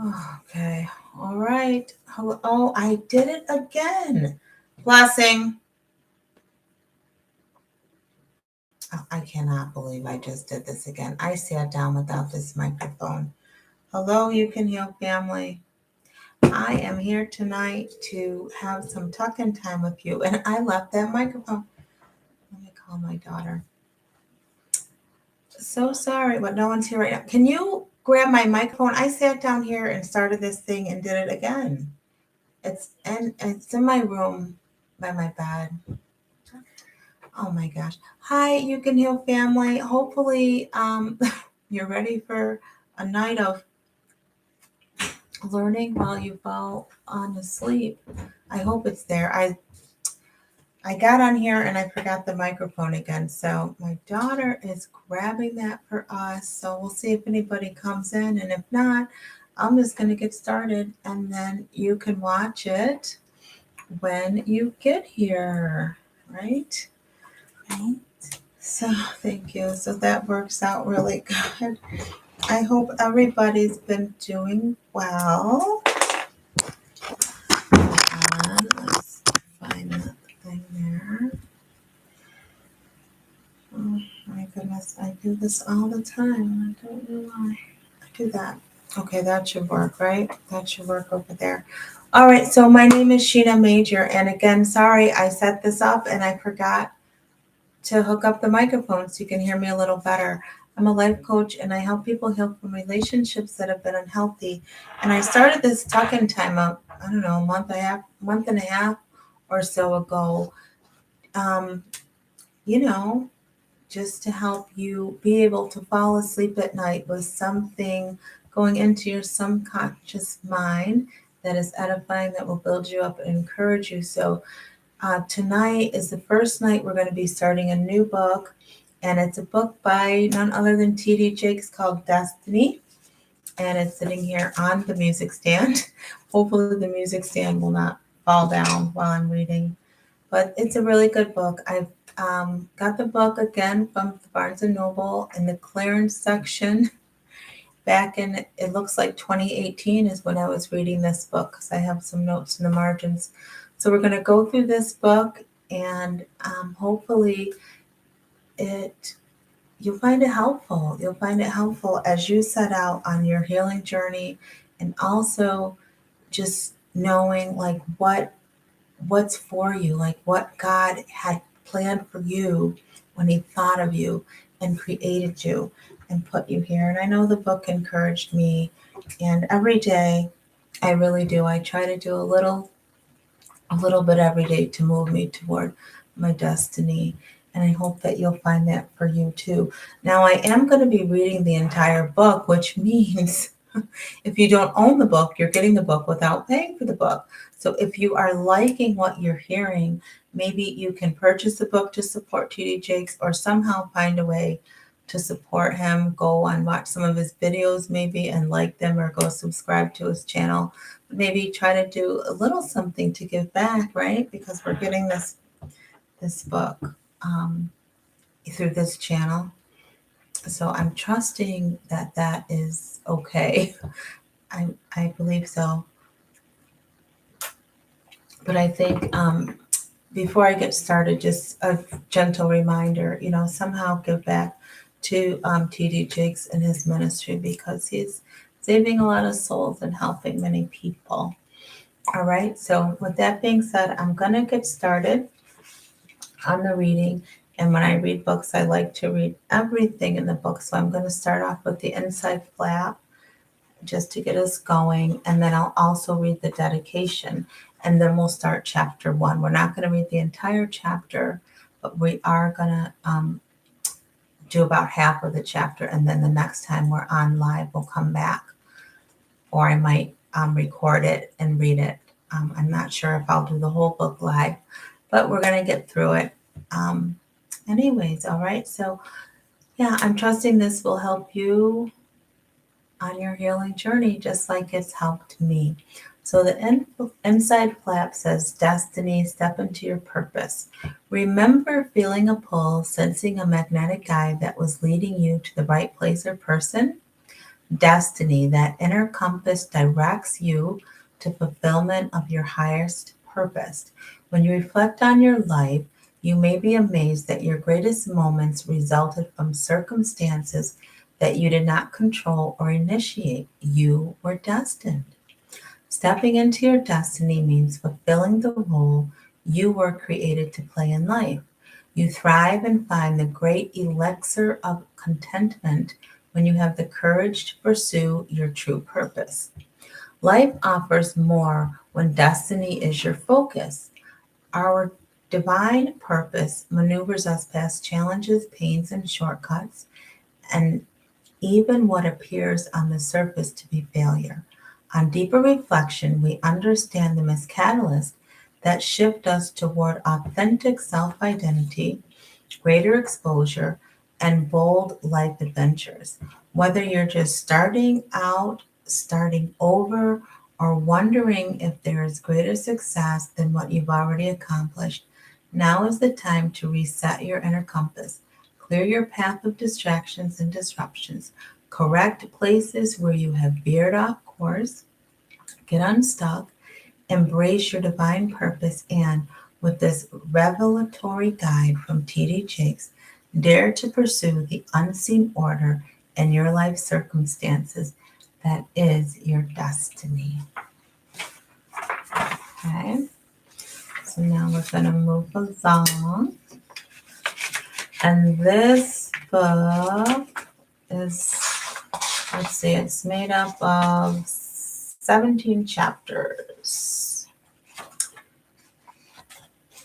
Okay. All right. Oh, I did it again. Blessing. Oh, I cannot believe I just did this again. I sat down without this microphone. Hello, You Can Heal family. I am here tonight to have some talking time with you, and I left that microphone. Let me call my daughter. So sorry, but no one's here right now. Can you grab my microphone? I sat down here and started this thing and did it again. It's in my room by my bed. Oh my gosh. Hi, You Can Heal family. Hopefully, you're ready for a night of learning while you fall on to sleep. I hope it's there. I got on here and I forgot the microphone again. So my daughter is grabbing that for us. So we'll see if anybody comes in. And if not, I'm just going to get started and then you can watch it when you get here. Right? Right. So thank you. So that works out really good. I hope everybody's been doing well. Let's find that thing there. Oh my goodness, I do this all the time. I don't know why I do that. Okay, that should work, right? That should work over there. All right, so my name is Sheena Major, and again, sorry, I set this up and I forgot to hook up the microphone so you can hear me a little better. I'm a life coach and I help people heal from relationships that have been unhealthy. And I started this talking time up, I don't know, month and a half or so ago. Um, you know, just to help you be able to fall asleep at night with something going into your subconscious mind that is edifying, that will build you up and encourage you. So, tonight is the first night we're going to be starting a new book, and it's a book by none other than T.D. Jakes called Destiny, and it's sitting here on the music stand. Hopefully, the music stand will not fall down while I'm reading, but it's a really good book. I've got the book again from the Barnes and Noble in the clearance section. Back in, it looks like 2018 is when I was reading this book because I have some notes in the margins. So we're going to go through this book and hopefully it you'll find it helpful. You'll find it helpful as you set out on your healing journey, and also just knowing like what's for you, like what God had planned for you when He thought of you and created you and put you here. And I know the book encouraged me, and every day I really do. I try to do a little bit every day to move me toward my destiny. And I hope that you'll find that for you too. Now, I am going to be reading the entire book, which means if you don't own the book, you're getting the book without paying for the book. So if you are liking what you're hearing, maybe you can purchase the book to support TD Jakes or somehow find a way to support him. Go and watch some of his videos maybe and like them, or go subscribe to his channel. Maybe try to do a little something to give back, right? Because we're getting this book um, through this channel. So I'm trusting that that is okay. I believe so. But I think before I get started, just a gentle reminder, somehow give back to TD Jakes and his ministry, because he's saving a lot of souls and helping many people. All right, so with that being said, I'm going to get started on the reading. And when I read books, I like to read everything in the book. So I'm going to start off with the inside flap just to get us going. And then I'll also read the dedication. And then we'll start chapter 1. We're not going to read the entire chapter, but we are going to do about half of the chapter. And then the next time we're on live, we'll come back. Or I might record it and read it. I'm not sure if I'll do the whole book live, but we're going to get through it. Anyways, all right. So, yeah, I'm trusting this will help you on your healing journey, just like it's helped me. So the inside flap says, Destiny, step into your purpose. Remember feeling a pull, sensing a magnetic guide that was leading you to the right place or person? Destiny, that inner compass, directs you to fulfillment of your highest purpose. When you reflect on your life, you may be amazed that your greatest moments resulted from circumstances that you did not control or initiate. You were destined. Stepping into your destiny means fulfilling the role you were created to play in life. You thrive and find the great elixir of contentment when you have the courage to pursue your true purpose. Life offers more when destiny is your focus. Our divine purpose maneuvers us past challenges, pains, and shortcuts, and even what appears on the surface to be failure. On deeper reflection, we understand them as catalysts that shift us toward authentic self identity, greater exposure, and bold life adventures. Whether you're just starting out, starting over, or wondering if there is greater success than what you've already accomplished, now is the time to reset your inner compass, clear your path of distractions and disruptions, correct places where you have veered off course, get unstuck, embrace your divine purpose, and with this revelatory guide from T.D. Jakes, dare to pursue the unseen order in your life circumstances that is your destiny. Okay, so now we're going to move along. And this book is, let's see, it's made up of 17 chapters.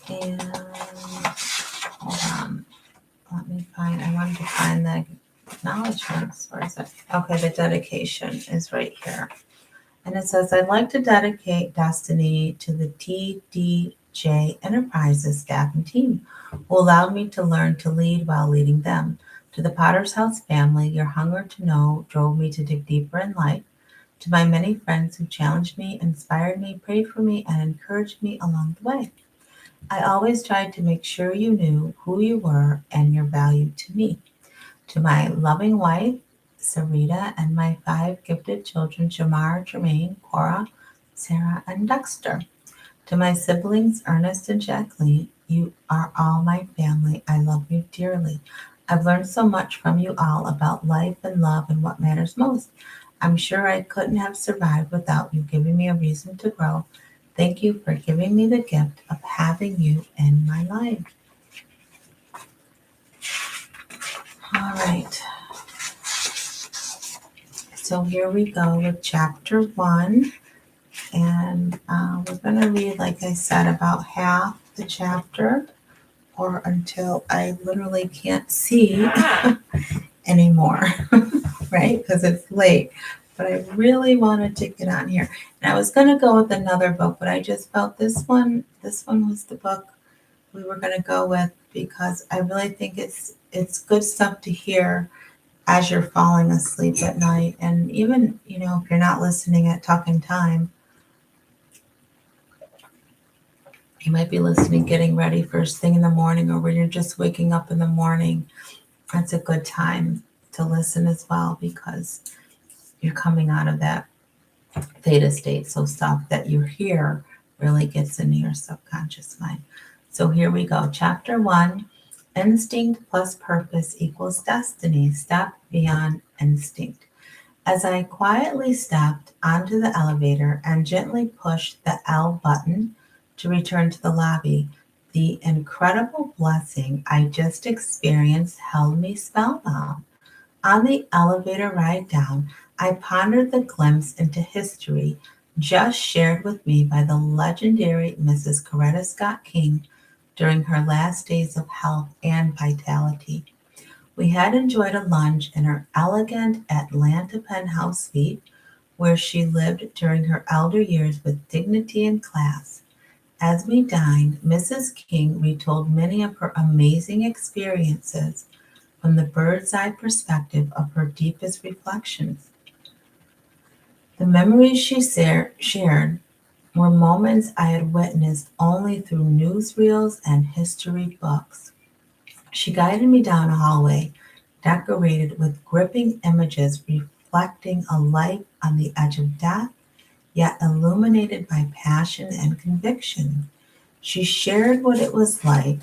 And hold on, let me find, I wanted to find the acknowledgements. Where is it? Okay, the dedication is right here. And it says, I'd like to dedicate Destiny to the TDJ Enterprises staff and team who allowed me to learn to lead while leading them. To the Potter's House family, your hunger to know drove me to dig deeper in life. To my many friends who challenged me, inspired me, prayed for me, and encouraged me along the way. I always tried to make sure you knew who you were and your value to me. To my loving wife, Sarita, and my 5 gifted children, Jamar, Jermaine, Cora, Sarah, and Dexter. To my siblings, Ernest and Jacqueline, you are all my family. I love you dearly. I've learned so much from you all about life and love and what matters most. I'm sure I couldn't have survived without you giving me a reason to grow. Thank you for giving me the gift of having you in my life. All right. So here we go with chapter 1. And we're going to read, like I said, about half the chapter or until I literally can't see anymore, right? Because it's late. But I really wanted to get on here. And I was going to go with another book, but I just felt this one was the book we were going to go with because I really think it's good stuff to hear as you're falling asleep at night. And even, if you're not listening at talking time, you might be listening, getting ready first thing in the morning, or when you're just waking up in the morning. That's a good time to listen as well because you're coming out of that theta state. So stuff that you hear really gets into your subconscious mind. So here we go. Chapter 1, Instinct plus Purpose equals Destiny. Step beyond instinct. As I quietly stepped onto the elevator and gently pushed the L button to return to the lobby, the incredible blessing I just experienced held me spellbound. On the elevator ride down, I pondered the glimpse into history just shared with me by the legendary Mrs. Coretta Scott King during her last days of health and vitality. We had enjoyed a lunch in her elegant Atlanta penthouse suite where she lived during her elder years with dignity and class. As we dined, Mrs. King retold many of her amazing experiences from the bird's eye perspective of her deepest reflections. The memories she shared were moments I had witnessed only through newsreels and history books. She guided me down a hallway decorated with gripping images reflecting a light on the edge of death, yet illuminated by passion and conviction. She shared what it was like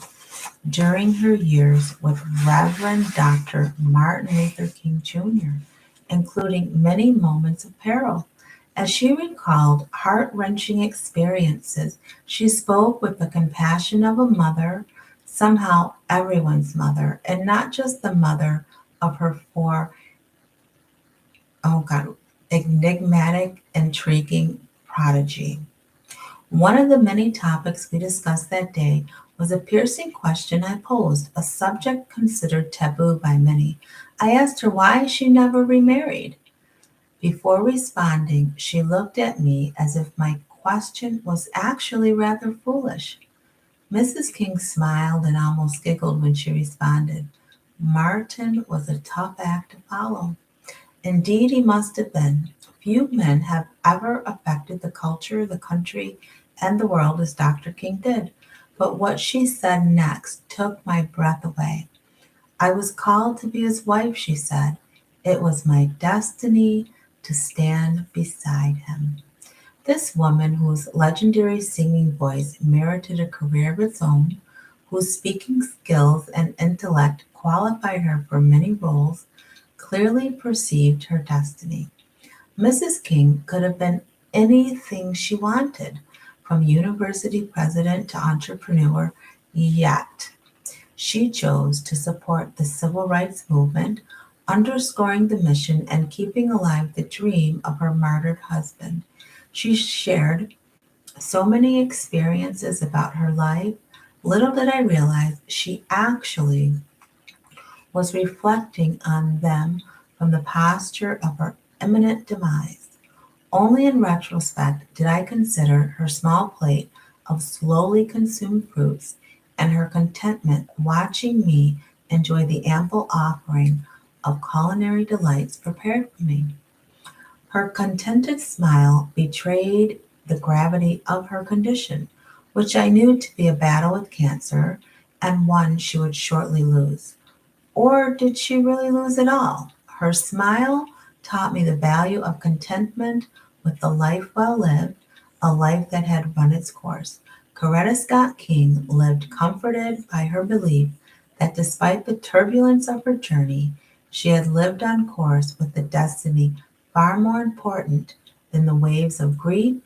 during her years with Reverend Dr. Martin Luther King Jr., including many moments of peril. As she recalled heart-wrenching experiences, she spoke with the compassion of a mother, somehow everyone's mother, and not just the mother of her four, oh God, enigmatic, intriguing prodigy. One of the many topics we discussed that day was a piercing question I posed, a subject considered taboo by many. I asked her why she never remarried. Before responding, she looked at me as if my question was actually rather foolish. Mrs. King smiled and almost giggled when she responded. Martin was a tough act to follow. Indeed, he must have been. Few men have ever affected the culture, the country, and the world as Dr. King did. But what she said next took my breath away. I was called to be his wife, she said. It was my destiny to stand beside him. This woman, whose legendary singing voice merited a career of its own, whose speaking skills and intellect qualified her for many roles, clearly perceived her destiny. Mrs. King could have been anything she wanted, from university president to entrepreneur, yet she chose to support the civil rights movement, underscoring the mission and keeping alive the dream of her martyred husband. She shared so many experiences about her life. Little did I realize she actually was reflecting on them from the posture of her imminent demise. Only in retrospect did I consider her small plate of slowly consumed fruits and her contentment watching me enjoy the ample offering of culinary delights prepared for me. Her contented smile betrayed the gravity of her condition, which I knew to be a battle with cancer and one she would shortly lose. Or did she really lose it all? Her smile taught me the value of contentment with the life well lived, a life that had run its course. Coretta Scott King lived comforted by her belief that despite the turbulence of her journey, she had lived on course with a destiny far more important than the waves of grief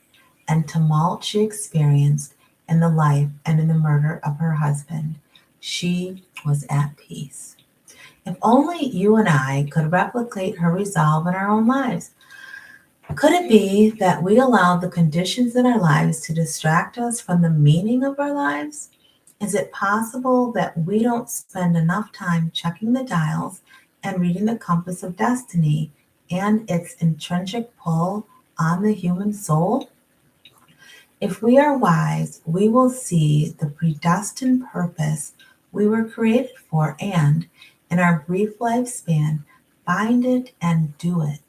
and tumult she experienced in the life and in the murder of her husband. She was at peace. If only you and I could replicate her resolve in our own lives. Could it be that we allow the conditions in our lives to distract us from the meaning of our lives? Is it possible that we don't spend enough time checking the dials and reading the compass of destiny and its intrinsic pull on the human soul? If we are wise, we will see the predestined purpose we were created for and, in our brief lifespan, find it and do it.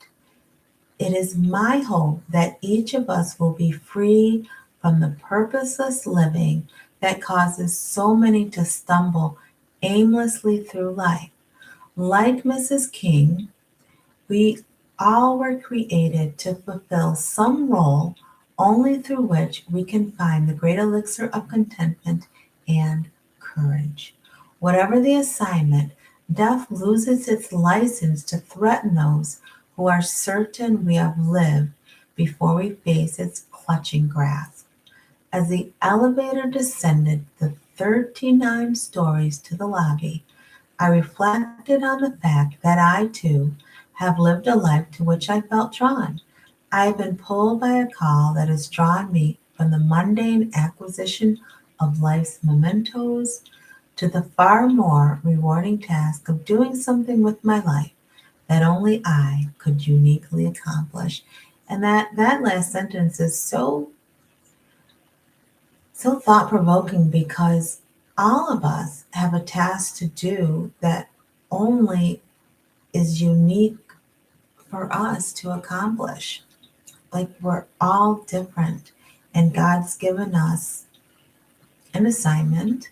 It is my hope that each of us will be free from the purposeless living that causes so many to stumble aimlessly through life. Like Mrs. King, we all were created to fulfill some role only through which we can find the great elixir of contentment and courage. Whatever the assignment, death loses its license to threaten those who are certain we have lived before we face its clutching grasp. As the elevator descended the 39 stories to the lobby, I reflected on the fact that I, too, have lived a life to which I felt drawn. I have been pulled by a call that has drawn me from the mundane acquisition of life's mementos to the far more rewarding task of doing something with my life that only I could uniquely accomplish. And that last sentence is so thought provoking because all of us have a task to do that only is unique for us to accomplish. Like we're all different, and God's given us an assignment,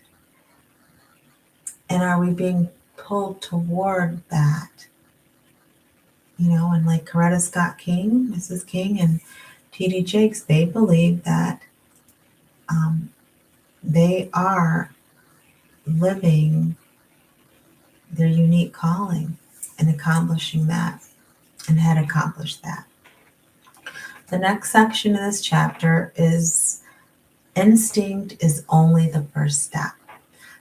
and are we being pulled toward that? And like Coretta Scott King, Mrs. King, and T.D. Jakes, they believe that um, they are living their unique calling and accomplishing that and had accomplished that. The next section of this chapter is instinct is only the first step.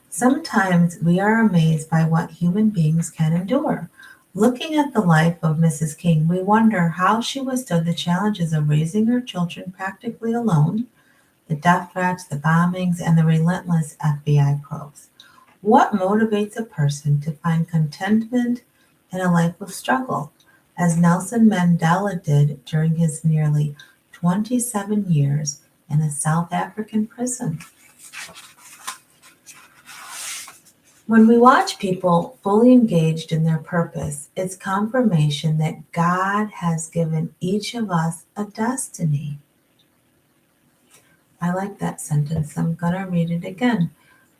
Sometimes we are amazed by what human beings can endure. Looking at the life of Mrs. King, we wonder how she withstood the challenges of raising her children practically alone, the death threats, the bombings, and the relentless FBI probes. What motivates a person to find contentment in a life of struggle, as Nelson Mandela did during his nearly 27 years in a South African prison? When we watch people fully engaged in their purpose, it's confirmation that God has given each of us a destiny. I like that sentence. I'm going to read it again.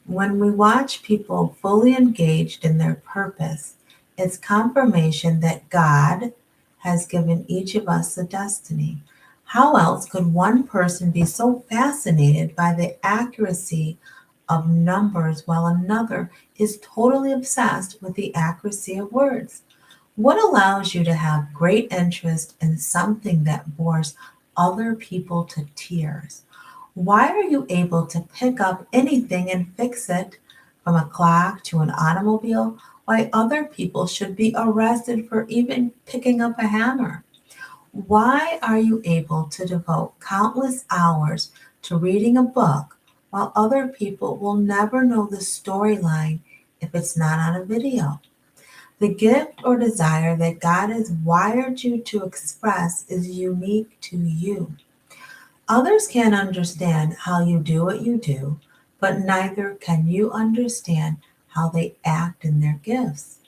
When we watch people fully engaged in their purpose, it's confirmation that God has given each of us a destiny. How else could one person be so fascinated by the accuracy of numbers while another is totally obsessed with the accuracy of words? What allows you to have great interest in something that bores other people to tears? Why are you able to pick up anything and fix it, from a clock to an automobile, while other people should be arrested for even picking up a hammer? Why are you able to devote countless hours to reading a book while other people will never know the storyline if it's not on a video? The gift or desire that God has wired you to express is unique to you. Others can't understand how you do what you do, but neither can you understand how they act in their gifts.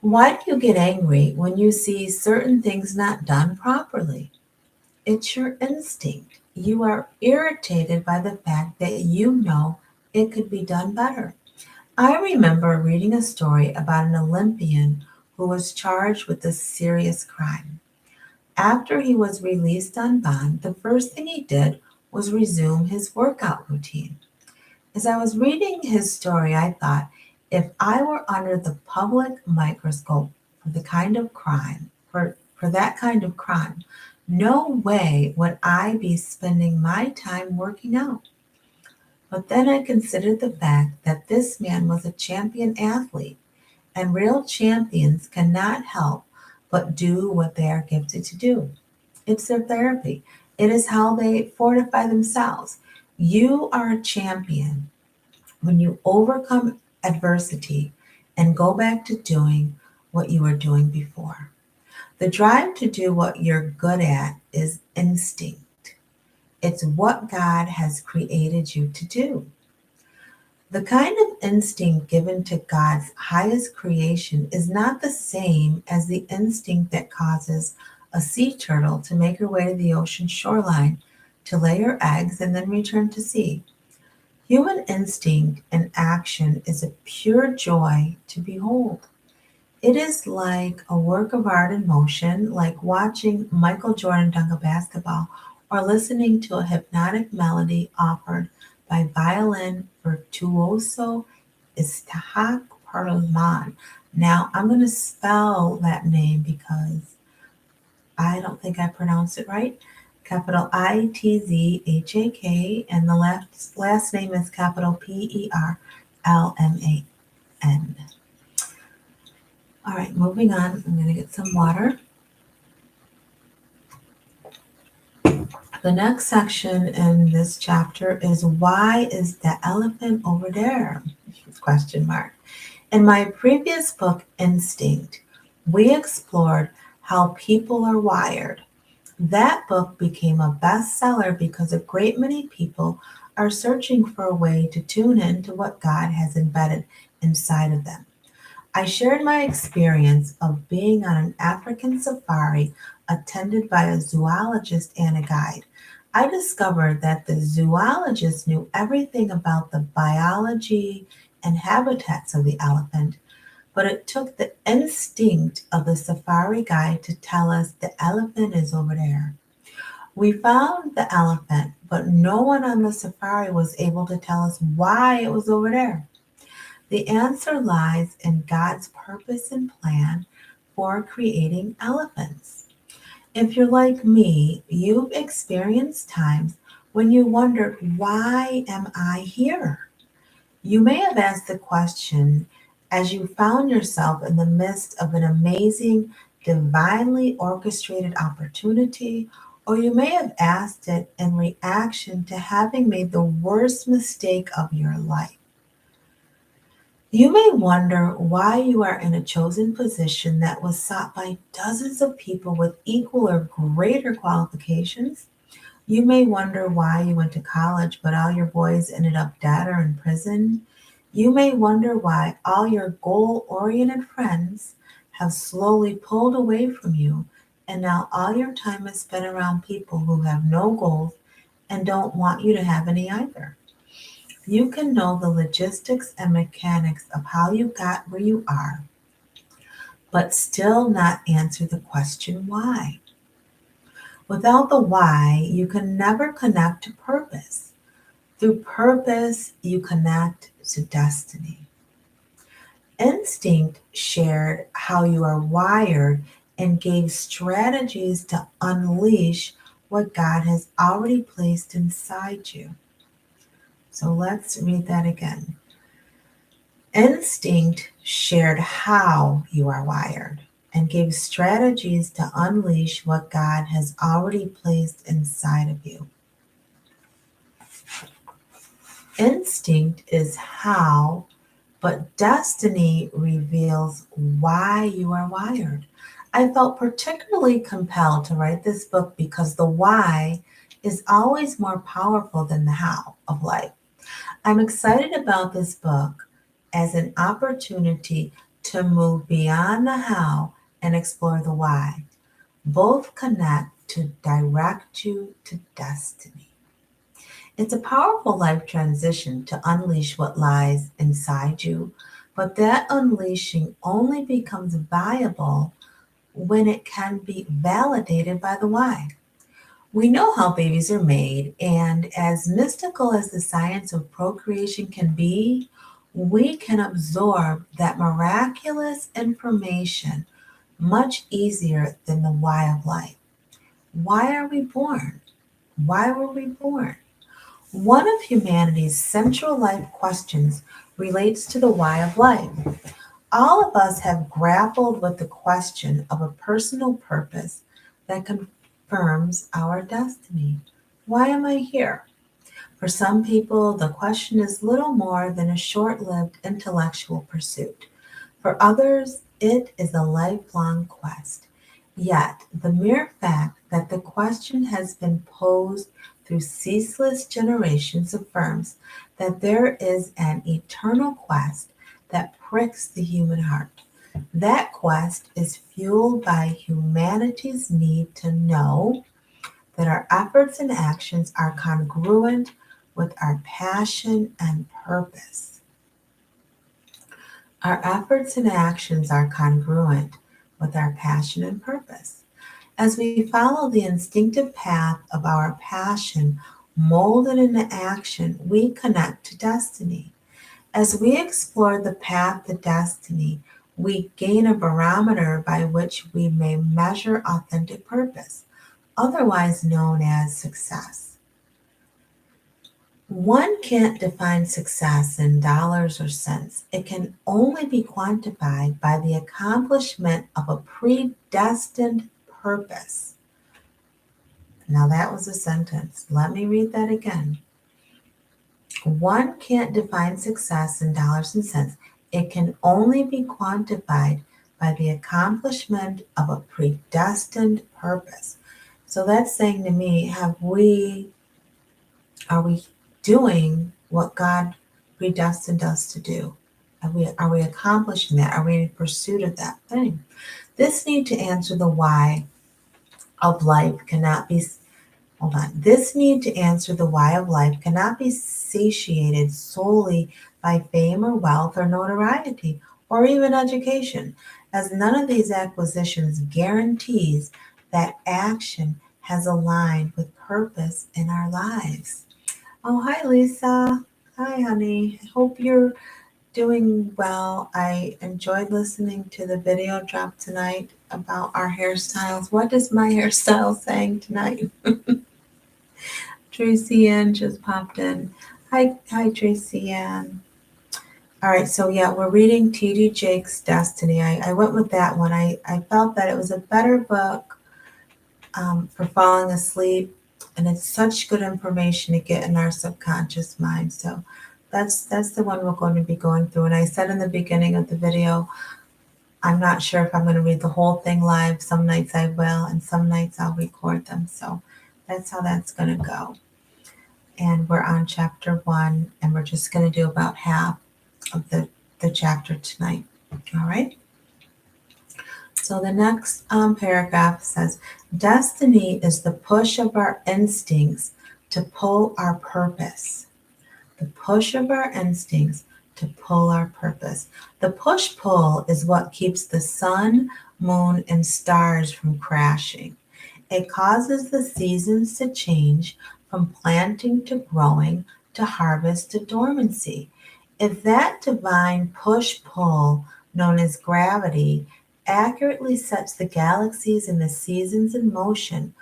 Why do you get angry when you see certain things not done properly? It's your instinct. You are irritated by the fact that you know it could be done better. I remember reading a story about an Olympian who was charged with a serious crime. After he was released on bond, the first thing he did was resume his workout routine. As I was reading his story, I thought, if I were under the public microscope for the kind of crime, for that kind of crime, no way would I be spending my time working out. But then I considered the fact that this man was a champion athlete, and real champions cannot help but do what they are gifted to do. It's their therapy. It is how they fortify themselves. You are a champion when you overcome adversity and go back to doing what you were doing before. The drive to do what you're good at is instinct. It's what God has created you to do. The kind of instinct given to God's highest creation is not the same as the instinct that causes a sea turtle to make her way to the ocean shoreline to lay her eggs and then return to sea. Human instinct and action is a pure joy to behold. It is like a work of art in motion, like watching Michael Jordan dunk a basketball or listening to a hypnotic melody offered by violin virtuoso Istahak Parliman. Now, I'm going to spell that name because I don't think I pronounced it right. Capital Itzhak, and the last name is capital Perlman. All right, moving on. I'm going to get some water. The next section in this chapter is why is the elephant over there? Question mark. In my previous book, Instinct, we explored how people are wired. That book became a bestseller because a great many people are searching for a way to tune in to what God has embedded inside of them. I shared my experience of being on an African safari attended by a zoologist and a guide. I discovered that the zoologist knew everything about the biology and habitats of the elephant, but it took the instinct of the safari guide to tell us the elephant is over there. We found the elephant, but no one on the safari was able to tell us why it was over there. The answer lies in God's purpose and plan for creating elephants. If you're like me, you've experienced times when you wondered, why am I here? You may have asked the question as you found yourself in the midst of an amazing, divinely orchestrated opportunity, or you may have asked it in reaction to having made the worst mistake of your life. You may wonder why you are in a chosen position that was sought by dozens of people with equal or greater qualifications. You may wonder why you went to college, but all your boys ended up dead or in prison. You may wonder why all your goal oriented friends have slowly pulled away from you, and now all your time is spent around people who have no goals and don't want you to have any either. You can know the logistics and mechanics of how you got where you are, but still not answer the question why. Without the why, you can never connect to purpose. Through purpose, you connect to destiny. Instinct shared how you are wired and gave strategies to unleash what God has already placed inside you. So let's read that again. Instinct shared how you are wired and gave strategies to unleash what God has already placed inside of you. Instinct is how, but destiny reveals why you are wired. I felt particularly compelled to write this book because the why is always more powerful than the how of life. I'm excited about this book as an opportunity to move beyond the how and explore the why. Both connect to direct you to destiny. It's a powerful life transition to unleash what lies inside you, but that unleashing only becomes viable when it can be validated by the why. We know how babies are made, and as mystical as the science of procreation can be, we can absorb that miraculous information much easier than the why of life. Why are we born? Why were we born? One of humanity's central life questions relates to the why of life. All of us have grappled with the question of a personal purpose that confirms our destiny. Why am I here? For some people, the question is little more than a short lived intellectual pursuit. For others, it is a lifelong quest. Yet, the mere fact that the question has been posed through ceaseless generations affirms that there is an eternal quest that pricks the human heart. That quest is fueled by humanity's need to know that our efforts and actions are congruent with our passion and purpose. Our efforts and actions are congruent with our passion and purpose. As we follow the instinctive path of our passion molded into action, we connect to destiny. As we explore the path to destiny, we gain a barometer by which we may measure authentic purpose, otherwise known as success. One can't define success in dollars or cents. It can only be quantified by the accomplishment of a predestined purpose. Now, that was a sentence. Let me read that again. One can't define success in dollars and cents. It can only be quantified by the accomplishment of a predestined purpose. So that's saying to me, are we doing what God predestined us to do? Are we accomplishing that? Are we in pursuit of that thing? This need to answer the why of life cannot be hold on. This need to answer the why of life cannot be satiated solely by fame or wealth or notoriety or even education, as none of these acquisitions guarantees that action has aligned with purpose in our lives. Oh, hi, Lisa. Hi, honey. I hope you're doing well. I enjoyed listening to the video drop tonight about our hairstyles. What is my hairstyle saying tonight? Tracy Ann just popped in. Hi, Tracy Ann. All right, so yeah, we're reading T.D. Jake's Destiny. I went with that one. I felt that it was a better book for falling asleep, and it's such good information to get in our subconscious mind. So that's the one we're going to be going through. And I said in the beginning of the video, I'm not sure if I'm going to read the whole thing live. Some nights I will, and some nights I'll record them. So that's how that's going to go. And we're on chapter 1, and we're just going to do about half of the chapter tonight. All right. So the next paragraph says, destiny is the push of our instincts to pull our purpose. The push of our instincts to pull our purpose. The push-pull is what keeps the sun, moon, and stars from crashing. It causes the seasons to change from planting to growing to harvest to dormancy. If that divine push-pull, known as gravity, accurately sets the galaxies and the seasons in motion,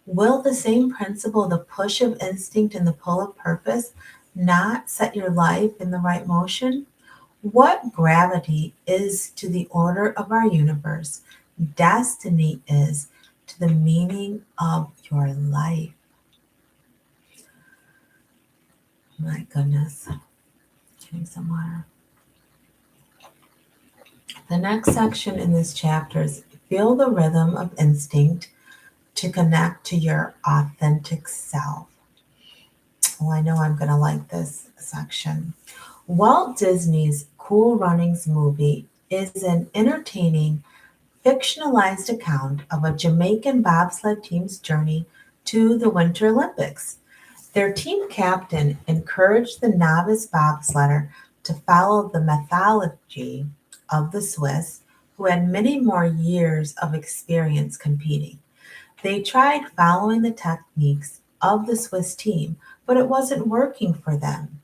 will the same principle, the push of instinct and the pull of purpose, not set your life in the right motion? What gravity is to the order of our universe, destiny is to the meaning of your life. My goodness. Getting some water. The next section in this chapter is feel the rhythm of instinct to connect to your authentic self. Well, I know I'm going to like this section. Walt Disney's Cool Runnings movie is an entertaining, fictionalized account of a Jamaican bobsled team's journey to the Winter Olympics. Their team captain encouraged the novice bobsledder to follow the methodology of the Swiss, who had many more years of experience competing. They tried following the techniques of the Swiss team, but it wasn't working for them.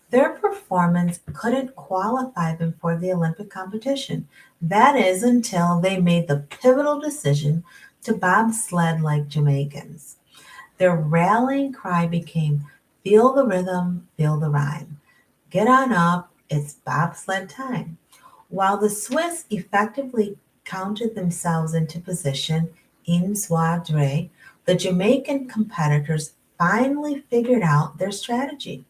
Their performance couldn't qualify them for the Olympic competition. That is, until they made the pivotal decision to bobsled like Jamaicans. Their rallying cry became, feel the rhythm, feel the rhyme. Get on up, it's bobsled time. While the Swiss effectively counted themselves into position in Soidre, the Jamaican competitors finally figured out their strategy.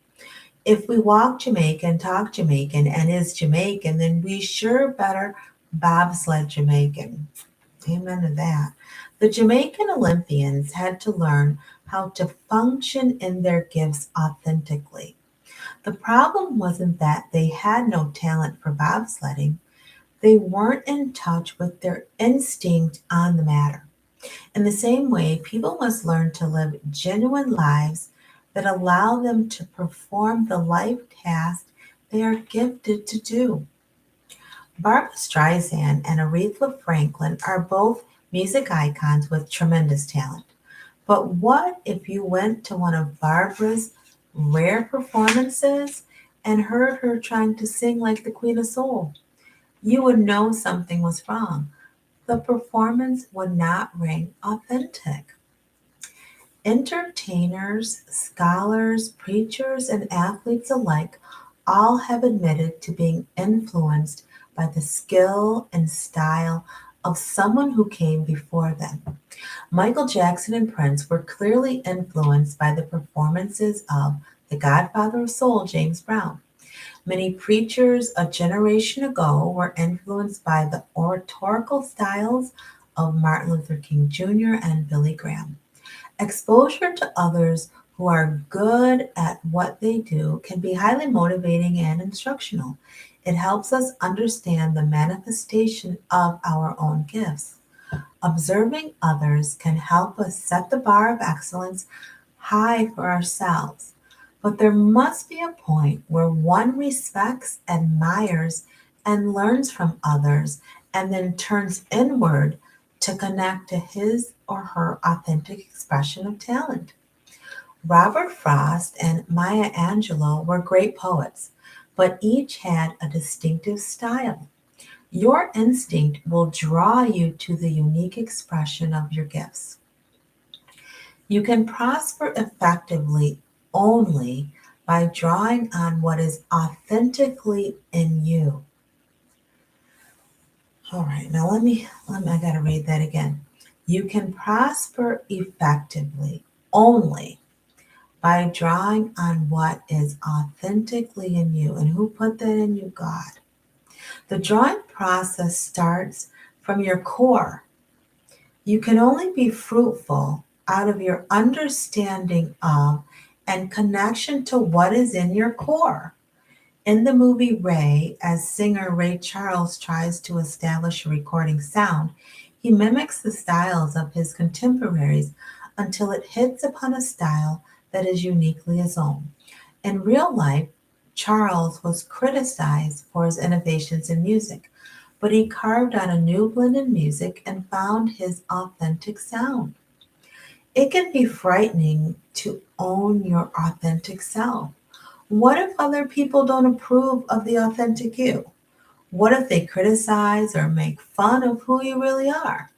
If we walk Jamaican, talk Jamaican, and is Jamaican, then we sure better bobsled Jamaican. Amen to that. The Jamaican Olympians had to learn how to function in their gifts authentically. The problem wasn't that they had no talent for bobsledding, they weren't in touch with their instinct on the matter. In the same way, people must learn to live genuine lives that allow them to perform the life task they are gifted to do. Barbra Streisand and Aretha Franklin are both music icons with tremendous talent. But what if you went to one of Barbara's rare performances and heard her trying to sing like the Queen of Soul? You would know something was wrong. The performance would not ring authentic. Entertainers, scholars, preachers, and athletes alike all have admitted to being influenced by the skill and style of someone who came before them. Michael Jackson and Prince were clearly influenced by the performances of the godfather of soul, James Brown. Many preachers a generation ago were influenced by the oratorical styles of Martin Luther King Jr. and Billy Graham. Exposure to others who are good at what they do can be highly motivating and instructional. It helps us understand the manifestation of our own gifts. Observing others can help us set the bar of excellence high for ourselves. But there must be a point where one respects, admires, and learns from others and then turns inward to connect to his or her authentic expression of talent. Robert Frost and Maya Angelou were great poets, but each had a distinctive style. Your instinct will draw you to the unique expression of your gifts. You can prosper effectively only by drawing on what is authentically in you. All right, now I gotta read that again. You can prosper effectively only by drawing on what is authentically in you. And who put that in you? God. The drawing process starts from your core. You can only be fruitful out of your understanding of and connection to what is in your core. In the movie Ray, as singer Ray Charles tries to establish a recording sound, he mimics the styles of his contemporaries until it hits upon a style that is uniquely his own. In real life, Charles was criticized for his innovations in music, but he carved out a new blend in music and found his authentic sound. It can be frightening to own your authentic self. What if other people don't approve of the authentic you? What if they criticize or make fun of who you really are?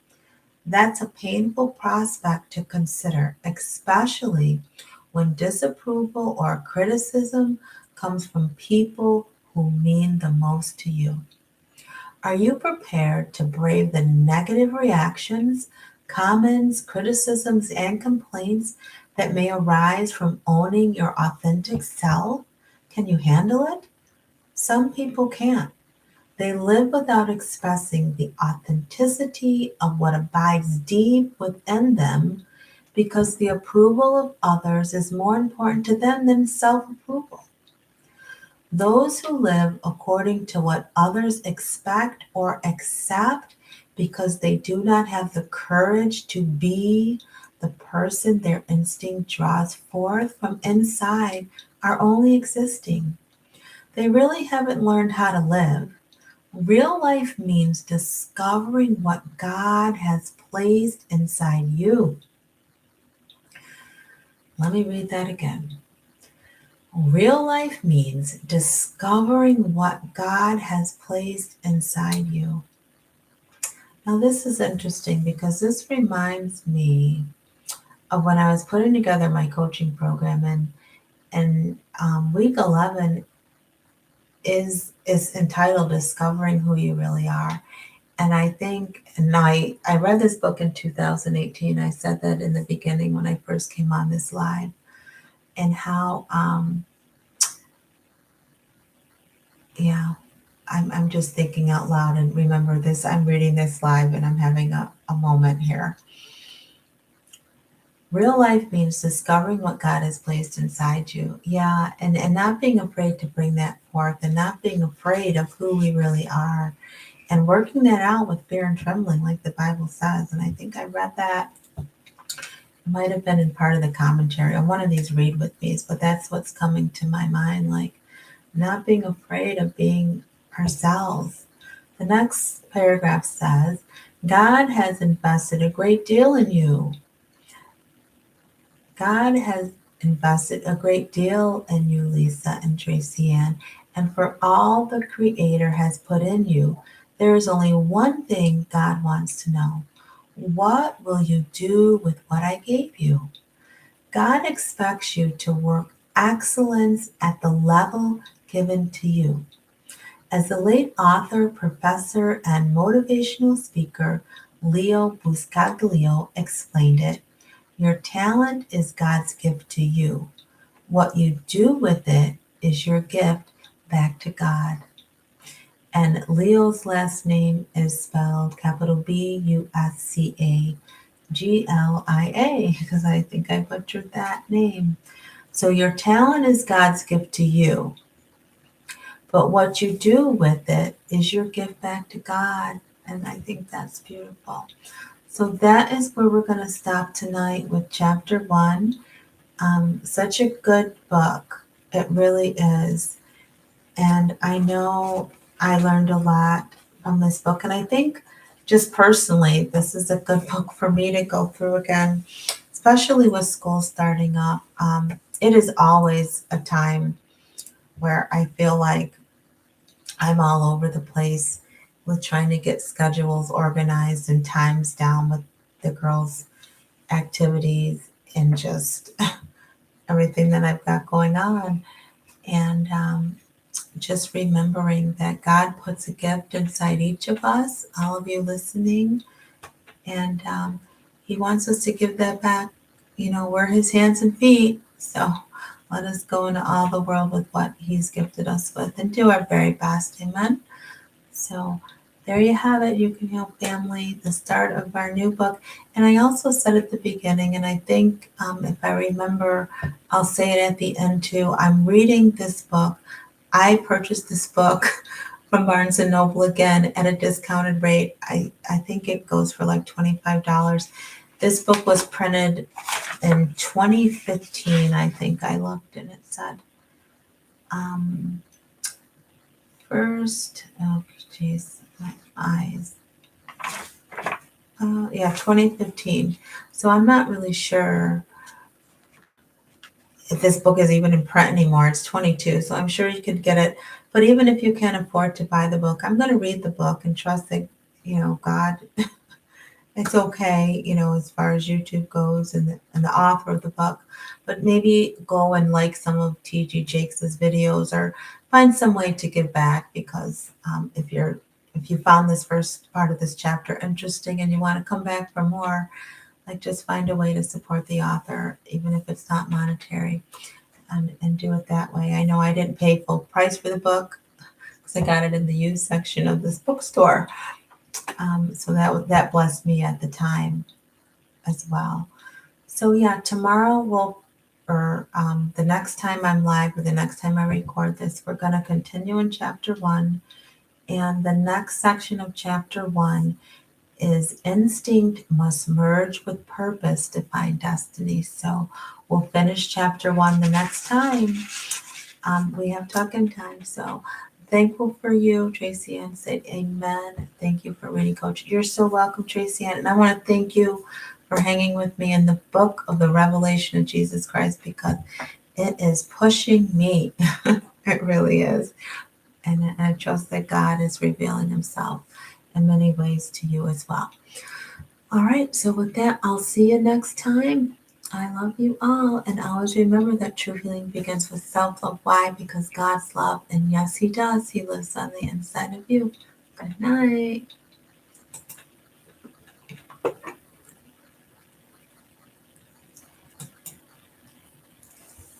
That's a painful prospect to consider, especially when disapproval or criticism comes from people who mean the most to you. Are you prepared to brave the negative reactions, comments, criticisms, and complaints that may arise from owning your authentic self? Can you handle it? Some people can't. They live without expressing the authenticity of what abides deep within them because the approval of others is more important to them than self approval. Those who live according to what others expect or accept because they do not have the courage to be the person their instinct draws forth from inside are only existing. They really haven't learned how to live. Real life means discovering what God has placed inside you. Let me read that again. Real life means discovering what God has placed inside you. Now, this is interesting because this reminds me of when I was putting together my coaching program, and week 11 is entitled Discovering Who You Really Are. And I think, and I read this book in 2018. I said that in the beginning when I first came on this live, and how, yeah, I'm just thinking out loud and remember this. I'm reading this live and I'm having a moment here. Real life means discovering what God has placed inside you. Yeah, and not being afraid to bring that forth and not being afraid of who we really are and working that out with fear and trembling, like the Bible says. And I think I read that. It might have been in part of the commentary on one of these read with me's, but that's what's coming to my mind, like not being afraid of being ourselves. The next paragraph says, God has invested a great deal in you. God has invested a great deal in you, Lisa and Tracy Ann, and for all the Creator has put in you, there is only one thing God wants to know. What will you do with what I gave you? God expects you to work excellence at the level given to you. As the late author, professor, and motivational speaker Leo Buscaglio explained it, your talent is God's gift to you. What you do with it is your gift back to God. And Leo's last name is spelled capital Buscaglia, because I think I butchered that name. So your talent is God's gift to you. But what you do with it is your gift back to God. And I think that's beautiful. So that is where we're going to stop tonight with chapter 1. Such a good book. It really is. And I know I learned a lot from this book. And I think just personally, this is a good book for me to go through again, especially with school starting up. It is always a time where I feel like I'm all over the place with trying to get schedules organized and times down with the girls' activities and just everything that I've got going on. And just remembering that God puts a gift inside each of us, all of you listening, and He wants us to give that back. We're His hands and feet. So let us go into all the world with what He's gifted us with and do our very best. Amen. So there you have it. You Can Help Family, the start of our new book. And I also said at the beginning, and I think if I remember, I'll say it at the end too. I'm reading this book. I purchased this book from Barnes and Noble again at a discounted rate. I think it goes for like $25. This book was printed in 2015, I think I looked, and it said um, first, oh geez, my eyes. Yeah, 2015. So I'm not really sure if this book is even in print anymore. It's 22, so I'm sure you could get it. But even if you can't afford to buy the book, I'm going to read the book and trust that, God, it's okay, as far as YouTube goes and the author of the book. But maybe go and like some of TG Jakes' videos or find some way to give back because if you found this first part of this chapter interesting and you want to come back for more, like just find a way to support the author, even if it's not monetary, and do it that way. I know I didn't pay full price for the book because I got it in the used section of this bookstore. So that blessed me at the time as well. So yeah, tomorrow or the next time I'm live or the next time I record this, we're going to continue in chapter 1. And the next section of chapter 1 is instinct must merge with purpose to find destiny. So we'll finish chapter 1 the next time. We have talking time. So thankful for you, Tracy Ann said amen. Thank you for reading, Coach. You're so welcome, Tracy Ann. And I want to thank you for hanging with me in the book of the Revelation of Jesus Christ because it is pushing me. It really is. And I trust that God is revealing Himself in many ways to you as well. All right, so with that, I'll see you next time. I love you all, and always remember that true healing begins with self-love. Why? Because God's love, and yes, He does. He lives on the inside of you. Good night.